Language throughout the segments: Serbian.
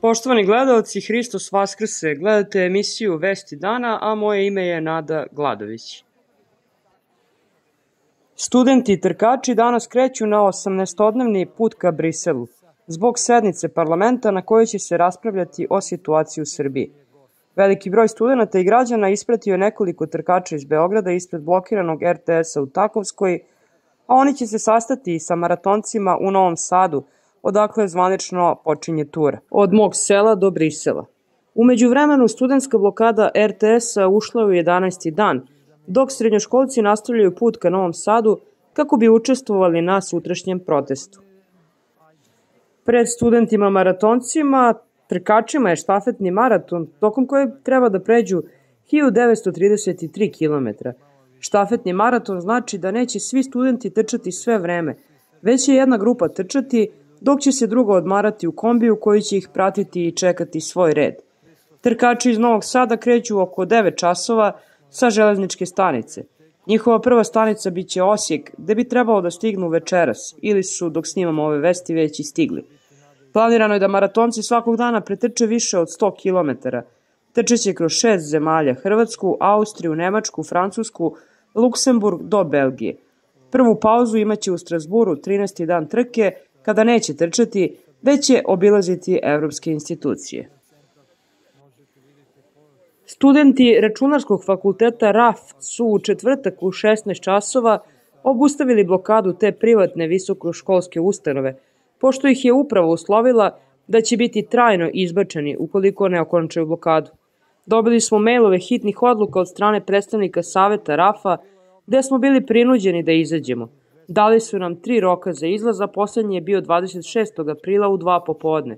Poštovani gledalci, Hristos Vaskrse, gledate emisiju Vesti dana, a moje ime je Nada Gladović. Studenti i trkači danas kreću na 18-dnevni put ka Briselu, zbog sednice parlamenta na kojoj će se raspravljati o situaciji u Srbiji. Veliki broj studenta i građana ispratio je nekoliko trkača iz Beograda ispred blokiranog RTS-a u Takovskoj, a oni će se sastati sa maratoncima u Novom Sadu, odakle zvanično počinje tur, od mog sela do Brisela. U međuvremenu, studentska blokada RTS-a ušla je u 11. dan, dok srednjoškolci nastavljaju put ka Novom Sadu kako bi učestvovali na sutrašnjem protestu. Pred studentima maratoncima, trkačima je štafetni maraton, tokom kojeg treba da pređu 1933 km. Štafetni maraton znači da neće svi studenti trčati sve vreme, već će jedna grupa trčati, dok će se druga odmarati u kombiju koji će ih pratiti i čekati svoj red. Trkači iz Novog Sada kreću oko 9 časova sa železničke stanice. Njihova prva stanica biće Osijek, gde bi trebalo da stignu večeras, ili su, dok snimamo ove vesti, već i stigli. Planirano je da maratonci svakog dana pretrče više od 100 km. Trčeće kroz 6 zemalja: Hrvatsku, Austriju, Nemačku, Francusku, Luksemburg do Belgije. Prvu pauzu imaće u Strasburu 13. dan trke, kada neće trčati, već će obilaziti evropske institucije. Studenti Računarskog fakulteta RAF su u četvrtak u 16 časova obustavili blokadu te privatne visokoškolske ustanove, pošto ih je uprava uslovila da će biti trajno izbačeni ukoliko ne okončaju blokadu. Dobili smo mailove hitnih odluka od strane predstavnika saveta RAF-a, gde smo bili prinuđeni da izađemo. Dali su nam 3 roka za izlaz, a poslednji je bio 26. aprila u 2 popodne.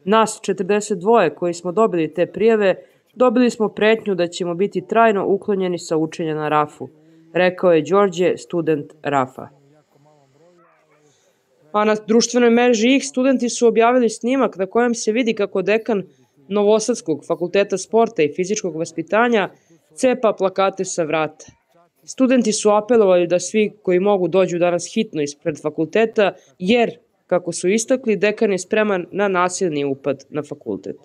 Nas 42 koji smo dobili te prijave, dobili smo pretnju da ćemo biti trajno uklonjeni sa učenja na RAF-u, rekao je Đorđe, student RAF-a. A na društvenoj mreži X studenti su objavili snimak na kojem se vidi kako dekan Novosadskog fakulteta sporta i fizičkog vaspitanja cepa plakate sa vrata. Studenti su apelovali da svi koji mogu dođu danas hitno ispred fakulteta, jer, kako su istakli, dekan je spreman na nasilni upad na fakultet.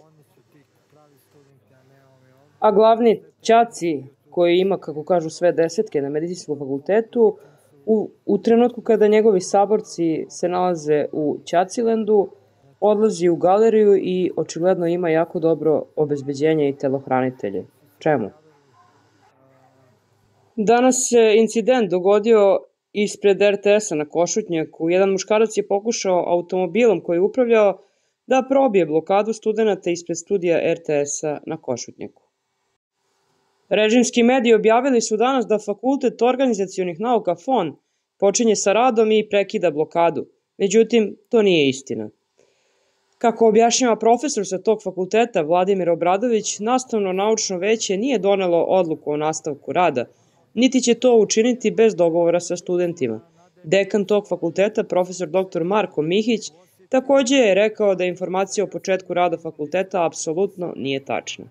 A glavni ćaci, koji ima, kako kažu, sve desetke na medicinskom fakultetu, u trenutku kada njegovi saborci se nalaze u Ćacilendu, odlazi u galeriju i očigledno ima jako dobro obezbeđenje i telohranitelje. Čemu? Danas se incident dogodio ispred RTS-a na Košutnjaku. Jedan muškarac je pokušao automobilom koji je upravljao da probije blokadu studenta ispred studija RTS-a na Košutnjaku. Režimski mediji objavili su danas da Fakultet organizacionih nauka FON počinje sa radom i prekida blokadu. Međutim, to nije istina. Kako objašnjava profesor sa tog fakulteta Vladimir Obradović, nastavno-naučno veće nije donelo odluku o nastavku rada, niti će to učiniti bez dogovora sa studentima. Dekan tog fakulteta, profesor dr. Marko Mihić, takođe je rekao da informacija o početku rada fakulteta apsolutno nije tačna.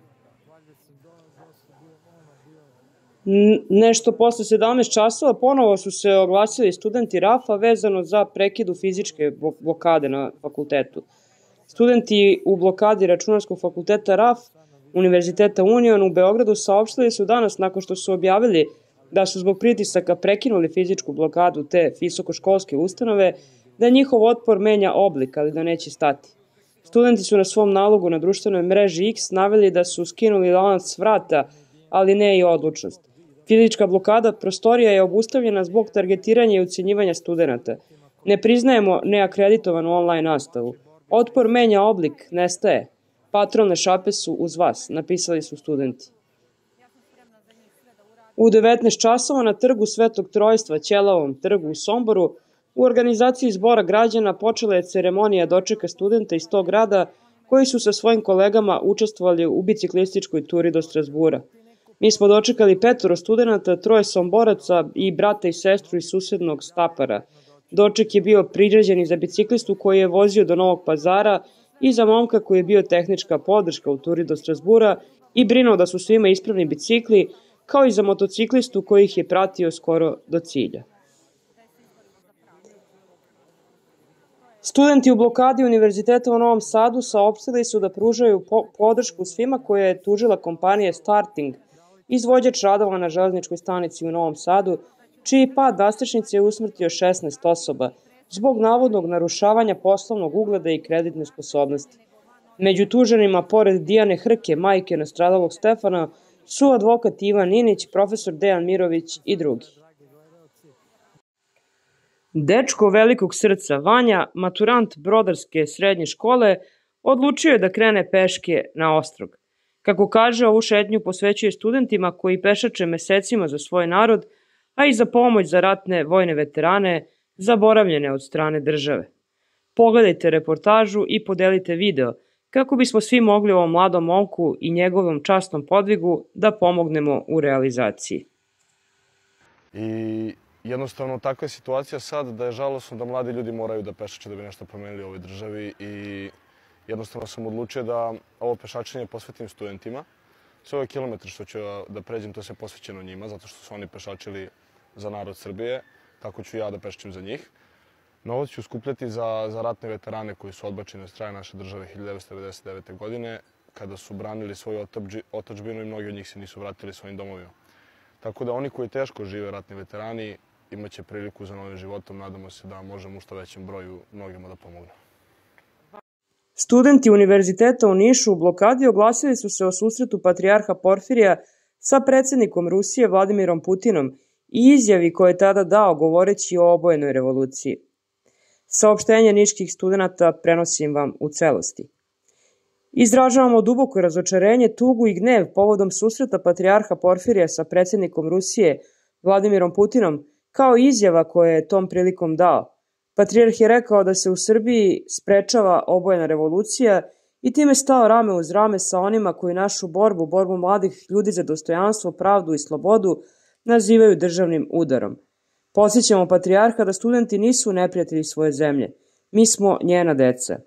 Nešto posle 17 časova ponovo su se oglasili studenti RAF-a vezano za prekidu fizičke blokade na fakultetu. Studenti u blokadi Računarskog fakulteta RAF Univerziteta Union u Beogradu saopštili su danas, nakon što su objavili da su zbog pritisaka prekinuli fizičku blokadu te visokoškolske ustanove, da njihov otpor menja oblik, ali da neće stati. Studenti su na svom nalogu na društvenoj mreži X naveli da su skinuli lanac vrata, ali ne i odlučnost. Fizička blokada prostorija je obustavljena zbog targetiranja i ucenjivanja studenta. Ne priznajemo neakreditovanu online nastavu. Otpor menja oblik, nestaje. Patrolne šape su uz vas, napisali su studenti. U 19 časova na trgu Svetog Trojstva, Ćelavom trgu u Somboru, u organizaciji zbora građana počela je ceremonija dočeka studenta iz tog grada koji su sa svojim kolegama učestvovali u biciklističkoj turi do Strasbura. Mi smo dočekali 5 studenta, 3 somboraca i brata i sestru iz susednog Stapara. Doček je bio priređen i za biciklistu koji je vozio do Novog Pazara i za momka koji je bio tehnička podrška u turi do Strasbura i brinuo da su svima ispravni bicikli, kao i za motociklistu koji ih je pratio skoro do cilja. Studenti u blokadi Univerziteta u Novom Sadu saopštili su da pružaju podršku svima koje je tužila kompanija Starting, izvođač radova na železničkoj stanici u Novom Sadu, čiji pad nadstrešnice je usmrtio 16 osoba zbog navodnog narušavanja poslovnog ugleda i kreditne sposobnosti. Među tuženima, pored Dijane Hrke, majke nastradalog Stefana, su advokat Ivan Ninić, profesor Dejan Mirović i drugi. Dečko velikog srca Vanja, maturant Brodarske srednje škole, odlučio je da krene peške na ostrog. Kako kaže, ovu šetnju posvećuje studentima koji pešače mesecima za svoj narod, a i za pomoć za ratne vojne veterane zaboravljene od strane države. Pogledajte reportažu i podelite video kako bismo svi mogli ovom mladom momku i njegovom časnom podvigu da pomognemo u realizaciji. I jednostavno takva je situacija sad da je žalosno da mladi ljudi moraju da pešače da bi nešto promenili u ovoj državi i jednostavno sam odlučio da ovo pešačenje posvetim studentima. Sve ove kilometre što ću da pređem, to je sve posvećeno njima, zato što su oni pešačili za narod Srbije, tako ću ja da pešačim za njih. Novac ću skupljati za ratne veterane koji su odbačeni od strane naše države 1999. godine, kada su branili svoju otadžbinu i mnogi od njih se nisu vratili svojim domovima. Tako da oni koji teško žive ratni veterani imaće priliku za novim životom. Nadamo se da možemo u što većem broju mnogima da pomognemo. Studenti Univerziteta u Nišu u blokadi oglasili su se o susretu patrijarha Porfirija sa predsjednikom Rusije Vladimirom Putinom i izjavi koje je tada dao govoreći o obojenoj revoluciji. Saopštenje niških studenta prenosim vam u celosti. Izražavamo duboko razočarenje, tugu i gnev povodom susreta patrijarha Porfirija sa predsjednikom Rusije Vladimirom Putinom, kao izjava koje je tom prilikom dao. Patrijarh je rekao da se u Srbiji sprečava obojena revolucija i time stao rame uz rame sa onima koji našu borbu mladih ljudi za dostojanstvo, pravdu i slobodu nazivaju državnim udarom. Podsjećamo patrijarha da studenti nisu neprijatelji svoje zemlje. Mi smo njena deca.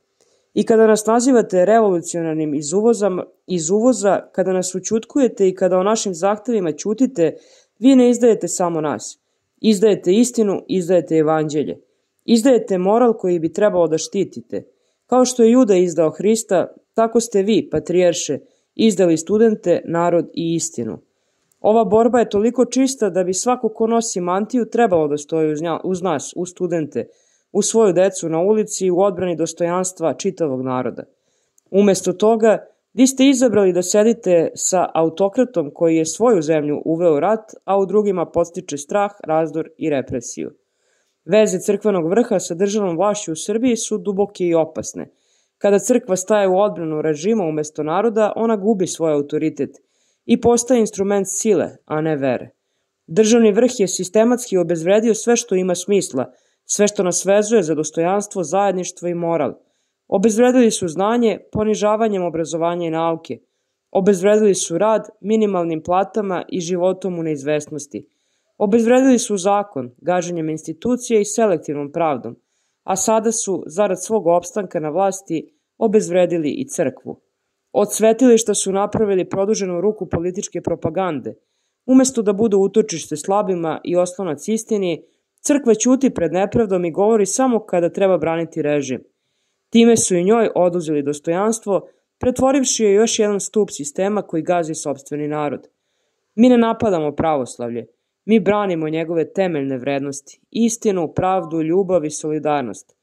I kada nas nazivate revolucionarnim iz uvoza, kada nas ućutkujete i kada o našim zahtevima ćutite, vi ne izdajete samo nas. Izdajete istinu, izdajete evanđelje. Izdajete moral koji bi trebalo da štitite. Kao što je Juda izdao Hrista, tako ste vi, patrijarše, izdali studente, narod i istinu. Ova borba je toliko čista da bi svako ko nosi mantiju trebalo da stoji uz nas, uz studente, uz svoju decu na ulici u odbrani dostojanstva čitavog naroda. Umesto toga, vi ste izabrali da sedite sa autokratom koji je svoju zemlju uveo rat, a u drugima podstiče strah, razdor i represiju. Veze crkvenog vrha sa državnom vlašću u Srbiji su duboke i opasne. Kada crkva staje u odbranu režima umesto naroda, ona gubi svoj autoritet i postaje instrument sile, a ne vere. Državni vrh je sistematski obezvredio sve što ima smisla, sve što nas vezuje za dostojanstvo, zajedništvo i moral. Obezvredili su znanje ponižavanjem obrazovanja i nauke. Obezvredili su rad minimalnim platama i životom u neizvesnosti. Obezvredili su zakon gaženjem institucija i selektivnom pravdom, a sada su, zarad svog opstanka na vlasti, obezvredili i crkvu. Od svetilišta su napravili produženu ruku političke propagande. Umesto da budu utočište slabima i oslonac istini, crkva ćuti pred nepravdom i govori samo kada treba braniti režim. Time su i njoj oduzeli dostojanstvo, pretvorivši je još jedan stup sistema koji gazi sopstveni narod. Mi ne napadamo pravoslavlje, mi branimo njegove temeljne vrednosti, istinu, pravdu, ljubav i solidarnost.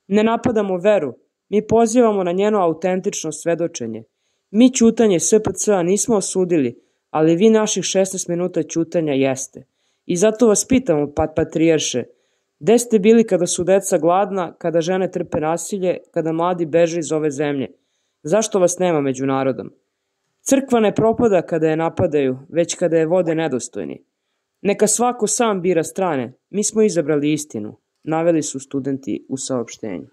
Ne napadamo veru, mi pozivamo na njeno autentično svedočenje. Mi ćutanje SPC-a nismo osudili, ali vi naših 16 minuta ćutanja jeste. I zato vas pitamo, patrijarše, gde ste bili kada su deca gladna, kada žene trpe nasilje, kada mladi beže iz ove zemlje? Zašto vas nema među narodom? Crkva ne propada kada je napadaju, već kada je vode nedostojni. Neka svako sam bira strane, mi smo izabrali istinu, naveli su studenti u saopštenju.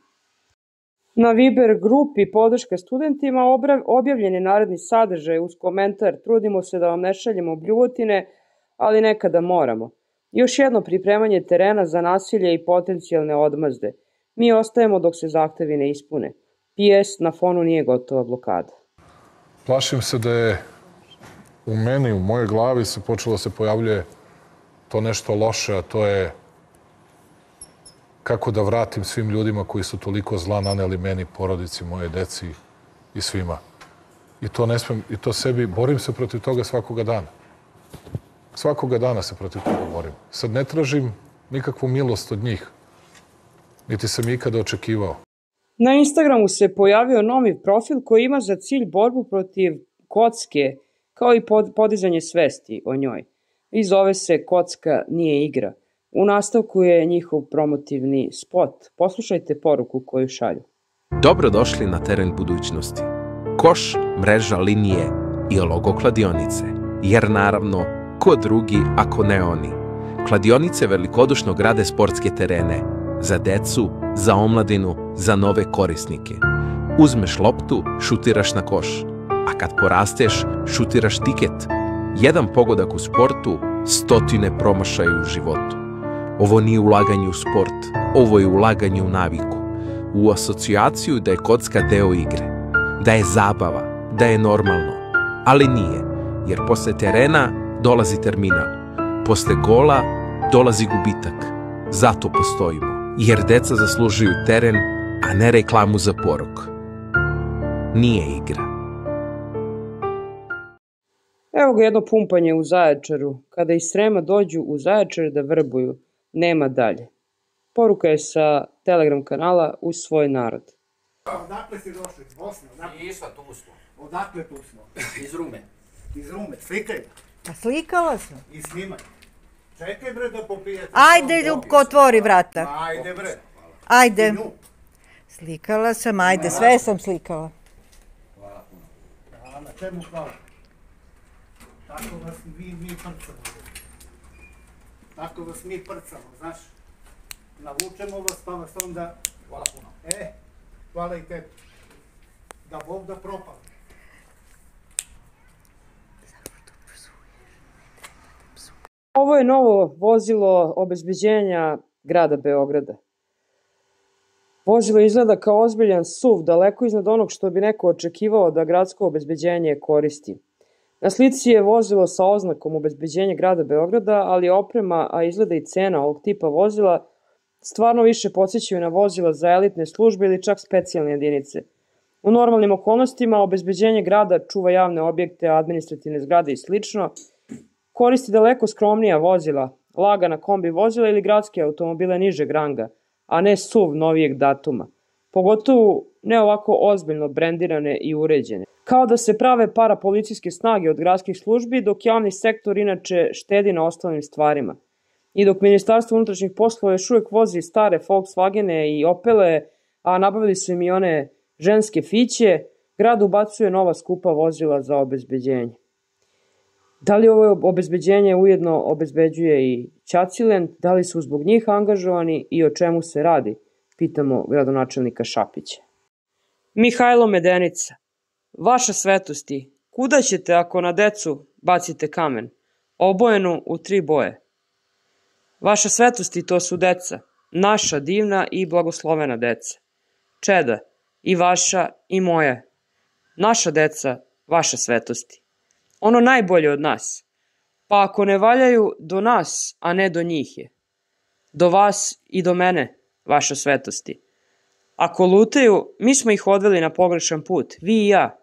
Na Viber grupi podrška studentima objavljen je naredni sadržaj uz komentar "Trudimo se da vam ne šaljemo bljuvotine, ali nekada moramo. Još jedno pripremanje terena za nasilje i potencijalne odmazde. Mi ostajemo dok se zahtevi ne ispune. PS, na fonu nije gotova blokada." Plašim se da je u meni, u mojoj glavi se počelo se pojavljuje to nešto loše, a to je kako da vratim svim ljudima koji su toliko zla naneli meni, porodici, moje deci i svima. I to ne smem, i to sebi, borim se protiv toga svakoga dana. Svakoga dana se protiv toga borim. Sad ne tražim nikakvu milost od njih, niti sam ikada očekivao. Na Instagramu se pojavio novi profil koji ima za cilj borbu protiv kocke, kao i podizanje svesti o njoj. I zove se Kocka nije igra. U nastavku je njihov promotivni spot. Poslušajte poruku koju šalju. Dobrodošli na teren budućnosti. Koš, mreža, linije i logo kladionice. Jer naravno, ko drugi ako ne oni. Kladionice velikodušno grade sportske terene. Za decu, za omladinu, za nove korisnike. Uzmeš loptu, šutiraš na koš. A kad porasteš, šutiraš tiket. Jedan pogodak u sportu, 100 promašaja u životu. Ovo nije ulaganje u sport, ovo je ulaganje u naviku. U asocijaciju da je kocka deo igre. Da je zabava, da je normalno. Ali nije, jer posle terena dolazi terminal. Posle gola dolazi gubitak. Zato postojimo, jer deca zaslužuju teren, a ne reklamu za porok. Nije igra. Evo ga jedno pumpanje u Zaječaru. Kada iz Srema dođu u Zaječar da vrbuju, nema dalje. Poruka je sa Telegram kanala Uz svoj narod. Odakle si došli? Iz Bosne? Nisam, tu smo. Odakle tu smo? Iz Rume. Iz Rume. Slikaj. Pa slikala sam. I snimaj. Čekaj bre da popijete. Ajde, Ljubko, otvori vrata. Ajde bre. Ajde. Slikala sam, ajde, sve sam slikala. Hvala puno. A na čemu hvala? Tako vas mi prcamo. Tako vas mi prcamo, znaš. Navučemo vas pa vas onda... Hvala puno. Hvala i tebi. Da Bog da propali. Ovo je novo vozilo obezbeđenja grada Beograda. Vozilo izgleda kao ozbiljan SUV, daleko iznad onog što bi neko očekivao da gradsko obezbeđenje koristi. Na slici je vozilo sa oznakom obezbeđenja grada Beograda, ali oprema, a izgleda i cena ovog tipa vozila, stvarno više podsjećaju na vozila za elitne službe ili čak specijalne jedinice. U normalnim okolnostima obezbeđenje grada čuva javne objekte, administrativne zgrade i slično, koristi daleko skromnija vozila, lagana kombi vozila ili gradske automobile nižeg ranga, a ne SUV novijeg datuma. Pogotovo ne ovako ozbiljno brendirane i uređene. Kao da se prave parapolicijske snage od gradskih službi, dok javni sektor inače štedi na ostalim stvarima. I dok Ministarstvo unutrašnjih poslova još uvijek vozi stare Volkswagene i Opele, a nabavili su im i one ženske fiće, grad ubacuje nova skupa vozila za obezbeđenje. Da li ovo obezbeđenje ujedno obezbeđuje i Ćaciland, da li su zbog njih angažovani i o čemu se radi, pitamo gradonačelnika Šapića. Mihajlo Medenica, vaša svetosti, kuda ćete ako na decu bacite kamen, obojenu u 3 boje? Vaša svetosti, to su deca, naša divna i blagoslovena deca. Čeda, i vaša i moja. Naša deca, vaša svetosti. Ono najbolje od nas. Pa ako ne valjaju, do nas, a ne do njih je. Do vas i do mene, vaša svetosti. Ako lutaju, mi smo ih odveli na pogrešan put, vi i ja.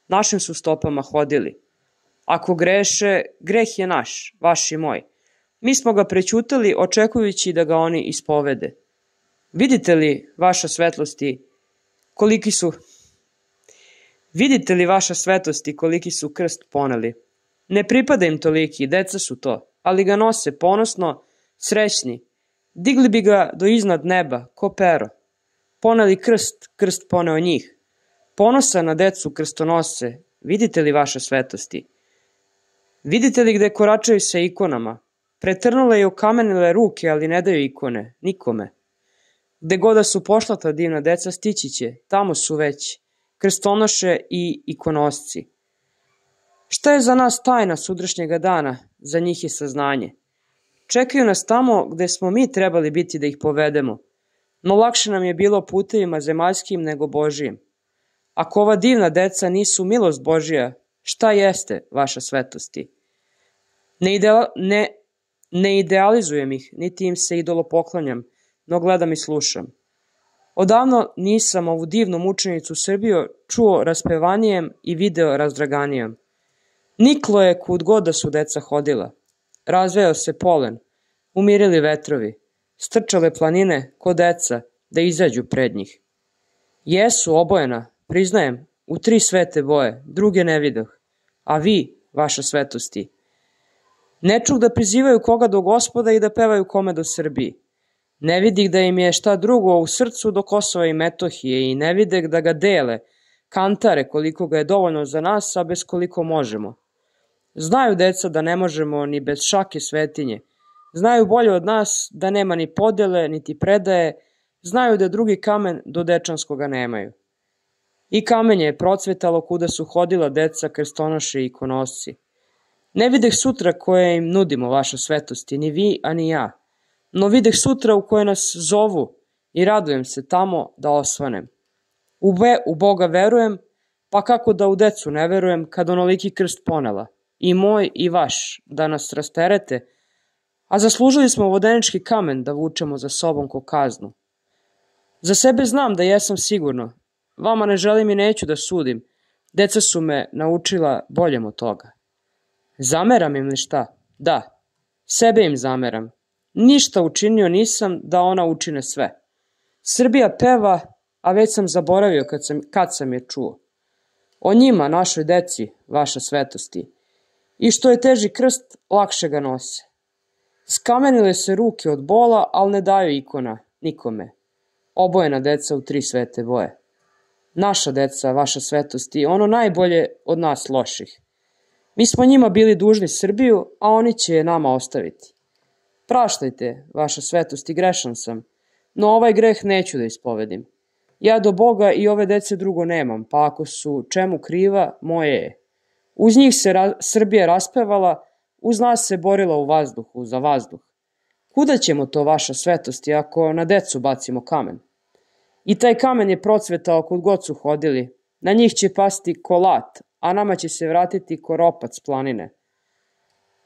Našim su stopama hodili. Ako greše, greh je naš, vaš i moj. Mi smo ga prećutali očekujući da ga oni ispovede. Vidite li, vaša svetlosti, koliki su krst poneli? Ne pripada im toliki, deca su to, ali ga nose ponosno, srećni. Digli bi ga do iznad neba, ko pero. Poneli krst, krst poneo njih. Ponosa na decu krstonose, vidite li vaša svetosti? Vidite li gde koračaju sa ikonama? Pretrnule i okamenile ruke, ali ne daju ikone, nikome. Gde god da su pošla ta divna deca, stići će, tamo su već, krstonoše i ikonosci. Šta je za nas tajna sutrašnjega dana, za njih je saznanje. Čekaju nas tamo gde smo mi trebali biti da ih povedemo, no lakše nam je bilo putevima zemaljskim nego Božijim. Ako ova divna deca nisu milost Božija, šta jeste, vaša svetosti? Ne idealizujem ih, niti im se idolopoklanjam, no gledam i slušam. Odavno nisam ovu divnu mučenicu Srbiju čuo raspevanijem i video razdraganijom. Niklo je kud god da su deca hodila. Razveo se polen, umirili vetrovi, strčale planine ko deca da izađu pred njih. Jesu obojena, priznajem, u 3 svete boje, druge ne vidoh, a vi, vaša svetosti. Ne čuh da prizivaju koga do Gospoda i da pevaju kome do Srbiji. Ne vidih da im je šta drugo u srcu do Kosova i Metohije i ne videh da ga dele, kantare koliko ga je dovoljno za nas, a bez koliko možemo. Znaju deca da ne možemo ni bez šake svetinje. Znaju bolje od nas da nema ni podele, niti predaje, znaju da drugi kamen do Dečanskoga nemaju. I kamenje je procvetalo kuda su hodila deca, krstonoše i ikonosci. Ne videh sutra koje im nudimo, vaša svetosti, ni vi, a ni ja. No videh sutra u koje nas zovu i radujem se tamo da osvanem. U Boga verujem, pa kako da u decu ne verujem kad onoliki krst ponela, i moj i vaš, da nas rasterete, a zaslužili smo vodenički kamen da vučemo za sobom ko kaznu. Za sebe znam da jesam sigurno, vama ne želim i neću da sudim, deca su me naučila boljem od toga. Zameram im li šta? Da, sebe im zameram. Ništa učinio nisam da ona učine sve. Srbija peva, a već sam zaboravio kad sam je čuo. O njima, našoj deci, vaša svetosti. I što je teži krst, lakše ga nose. Skamenile se ruke od bola, ali ne daju ikona, nikome. Obojena deca u 3 svete boje. Naša deca, vaša svetosti, ono najbolje od nas loših. Mi smo njima bili dužni Srbiju, a oni će je nama ostaviti. Praštajte, vaša svetosti, grešan sam, no ovaj greh neću da ispovedim. Ja do Boga i ove dece drugo nemam, pa ako su čemu kriva, moje je. Uz njih se Srbija raspevala, uz nas se borila u vazduhu, za vazduh. Kuda ćemo to, vaša svetosti, ako na decu bacimo kamen? I taj kamen je procvetao kud god su hodili. Na njih će pasti kolat, a nama će se vratiti ko ropac planine.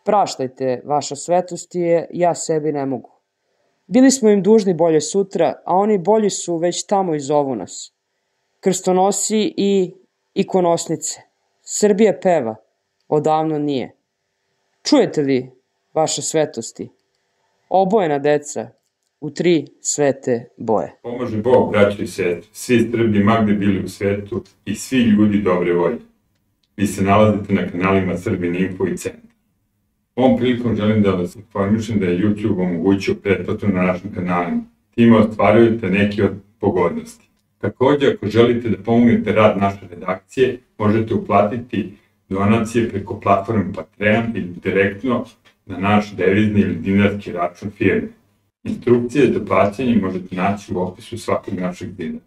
Praštajte, vaša svetosti, ja sebi ne mogu. Bili smo im dužni bolje sutra, a oni bolji su već tamo i zovu nas. Krstonosi i ikonosnice. Srbija peva, odavno nije. Čujete li, vaša svetosti? Obojena deca u 3 svete boje. Pomože Bog, braćo i sestre, svi Srbi magde bili u svetu i svi ljudi dobre volje. Vi se nalazite na kanalima Srbin Info i Centar. Ovom prilikom želim da vas informišem da je YouTube omogućio pretplatu na našim kanalima. Time ostvarujete neke od pogodnosti. Također, ako želite da pomognete rad naše redakcije, možete uplatiti donacije preko platforme Patreon ili direktno na naš devizni ili dinarski račun firme. Instrukcije za plaćanje možete naći u opisu svakog našeg videa.